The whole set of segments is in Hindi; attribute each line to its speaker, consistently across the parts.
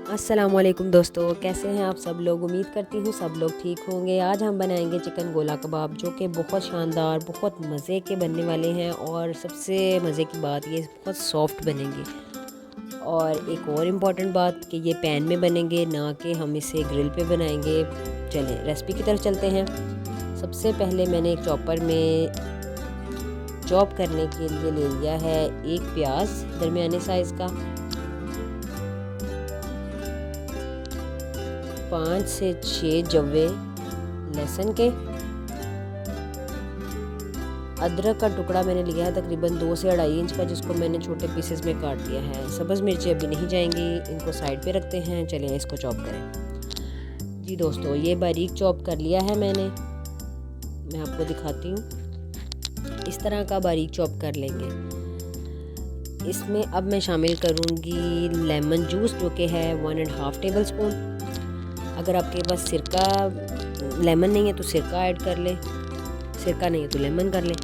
Speaker 1: अस्सलामुअलैकुम दोस्तों, कैसे हैं आप सब लोग। उम्मीद करती हूँ सब लोग ठीक होंगे। आज हम बनाएंगे चिकन गोला कबाब, जो कि बहुत शानदार, बहुत मज़े के बनने वाले हैं। और सबसे मज़े की बात, ये बहुत सॉफ्ट बनेंगे। और एक और इम्पॉर्टेंट बात कि ये पैन में बनेंगे, ना कि हम इसे ग्रिल पे बनाएंगे। चलें रेसिपी की तरफ चलते हैं। सबसे पहले मैंने एक चॉपर में चॉप करने के लिए ले लिया है एक प्याज दरमियाने साइज़ का, 5 से 6 जवे लहसुन के, अदरक का टुकड़ा मैंने लिया है तकरीबन 2 से 2.5 इंच का, जिसको मैंने छोटे पीसेस में काट लिया है। सब्ज़ मिर्ची अभी नहीं जाएंगी, इनको साइड पे रखते हैं। चलिए इसको चॉप करें। जी दोस्तों, ये बारीक चॉप कर लिया है मैंने, मैं आपको दिखाती हूँ। इस तरह का बारीक चॉप कर लेंगे। इसमें अब मैं शामिल करूँगी लेमन जूस, जो कि है 1.5 टेबल स्पून। अगर आपके पास सिरका लेमन नहीं है तो सिरका ऐड कर ले, सिरका नहीं है तो लेमन कर ले।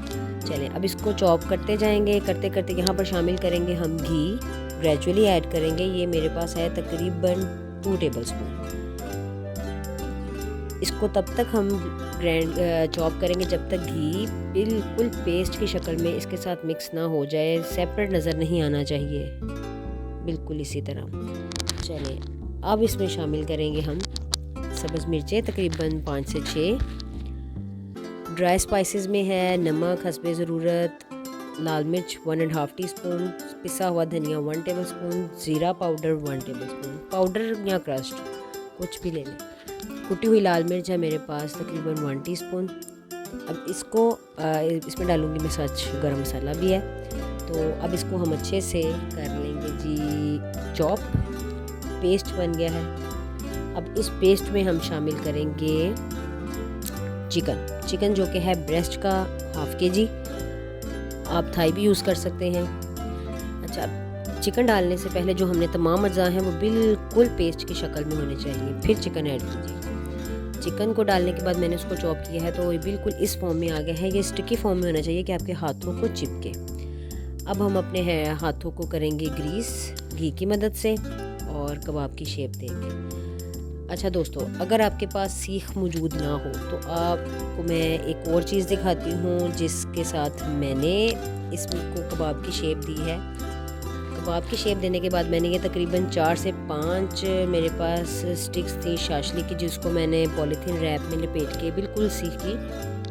Speaker 1: चलें अब इसको चॉप करते जाएंगे। करते करते यहाँ पर शामिल करेंगे हम घी, ग्रेजुअली ऐड करेंगे। ये मेरे पास है तकरीबन 2 टेबल स्पून। इसको तब तक हम चॉप करेंगे जब तक घी बिल्कुल पेस्ट की शक्ल में इसके साथ मिक्स ना हो जाए, सेपरेट नज़र नहीं आना चाहिए, बिल्कुल इसी तरह। चलें अब इसमें शामिल करेंगे हम सब्ज़ मिर्चें तकरीबन 5 से 6। ड्राई स्पाइसेस में है नमक हस्बे ज़रूरत, लाल मिर्च 1.5 टीस्पून, पिसा हुआ धनिया 1 टेबल स्पून, ज़ीरा पाउडर 1 टेबल स्पून, पाउडर या क्रस्ट कुछ भी ले लें। कुटी हुई लाल मिर्च है मेरे पास तकरीबन 1 टीस्पून। अब इसको इसमें डालूंगी मैं गरम मसाला भी है। तो अब इसको हम अच्छे से कर लेंगे जी चॉप। पेस्ट बन गया है। अब इस पेस्ट में हम शामिल करेंगे चिकन जो कि है ब्रेस्ट का 1/2 kg। आप थाई भी यूज़ कर सकते हैं। अच्छा, चिकन डालने से पहले जो हमने तमाम अज़ा हैं वो बिल्कुल पेस्ट की शक्ल में होने चाहिए, फिर चिकन ऐड कीजिए। चिकन को डालने के बाद मैंने उसको चॉप किया है तो ये बिल्कुल इस फॉर्म में आ गया है। ये स्टिकी फॉर्म में होना चाहिए कि आपके हाथों को चिपके। अब हम अपने हाथों को करेंगे ग्रीस घी की मदद से और कबाब की शेप देंगे। अच्छा दोस्तों, अगर आपके पास सीख मौजूद ना हो तो आपको मैं एक और चीज़ दिखाती हूँ जिसके साथ मैंने इसको कबाब की शेप दी है। कबाब की शेप देने के बाद मैंने ये तकरीबन 4 से 5 मेरे पास स्टिक्स थी शाशली की, जिसको मैंने पॉलीथीन रैप में लपेट के बिल्कुल सीख की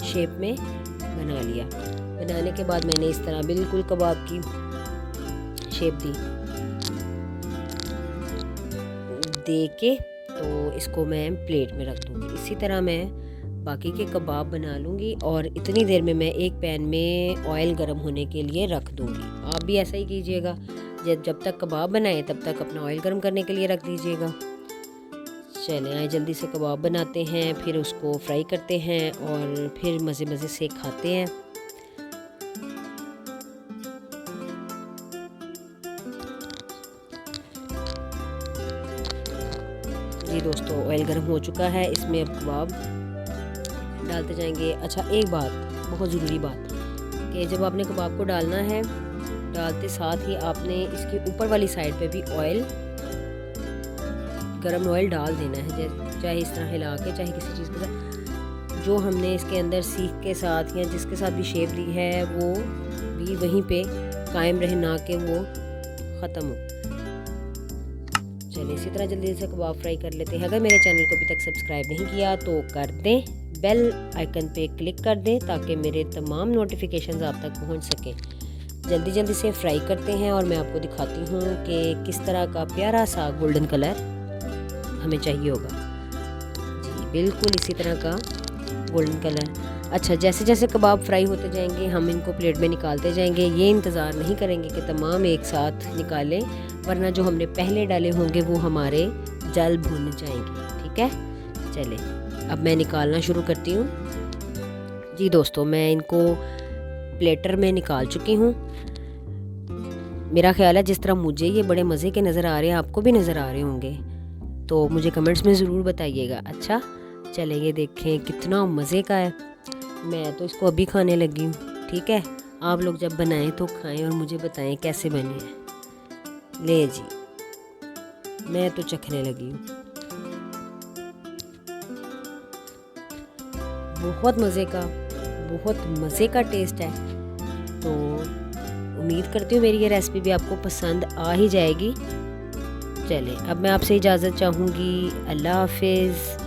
Speaker 1: शेप में बना लिया। बनाने के बाद मैंने इस तरह बिल्कुल कबाब की शेप दे के तो इसको मैं प्लेट में रख दूँगी। इसी तरह मैं बाकी के कबाब बना लूँगी और इतनी देर में मैं एक पैन में ऑयल गर्म होने के लिए रख दूँगी। आप भी ऐसा ही कीजिएगा। जब तक कबाब बनाए तब तक अपना ऑयल गर्म करने के लिए रख दीजिएगा। चलें आए जल्दी से कबाब बनाते हैं, फिर उसको फ्राई करते हैं और फिर मज़े मज़े से खाते हैं। जी दोस्तों, ऑयल गर्म हो चुका है, इसमें अब कबाब डालते जाएंगे। अच्छा, एक बात बहुत ज़रूरी बात कि जब आपने कबाब को डालना है, डालते साथ ही आपने इसके ऊपर वाली साइड पे भी गरम ऑयल डाल देना है। चाहे इस तरह हिला के, चाहे किसी चीज़ के साथ। जो हमने इसके अंदर सीख के साथ या जिसके साथ भी शेप दी है वो भी वहीं पे कायम रहे, ना कि वो ख़त्म हो। चलिए इसी तरह जल्दी से कबाब फ्राई कर लेते हैं। अगर मेरे चैनल को अभी तक सब्सक्राइब नहीं किया तो कर दें, बेल आइकन पे क्लिक कर दें ताकि मेरे तमाम नोटिफिकेशंस आप तक पहुंच सकें। जल्दी जल्दी से फ्राई करते हैं और मैं आपको दिखाती हूँ कि किस तरह का प्यारा सा गोल्डन कलर हमें चाहिए होगा। जी बिल्कुल इसी तरह का गोल्डन कलर। अच्छा, जैसे जैसे कबाब फ्राई होते जाएंगे हम इनको प्लेट में निकालते जाएंगे। ये इंतज़ार नहीं करेंगे कि तमाम एक साथ निकालें, वरना जो हमने पहले डाले होंगे वो हमारे जल भुन जाएंगे। ठीक है, चलें अब मैं निकालना शुरू करती हूँ। जी दोस्तों, मैं इनको प्लेटर में निकाल चुकी हूँ। मेरा ख्याल है जिस तरह मुझे ये बड़े मज़े के नज़र आ रहे हैं आपको भी नज़र आ रहे होंगे, तो मुझे कमेंट्स में ज़रूर बताइएगा। अच्छा चलें, ये देखें कितना मज़े का है। मैं तो इसको अभी खाने लगी हूँ। ठीक है, आप लोग जब बनाएं तो खाएं और मुझे बताएं कैसे बने हैं। ले जी, मैं तो चखने लगी हूँ। बहुत मज़े का टेस्ट है। तो उम्मीद करती हूँ मेरी ये रेसिपी भी आपको पसंद आ ही जाएगी। चलें अब मैं आपसे इजाज़त चाहूँगी। अल्लाह हाफिज़।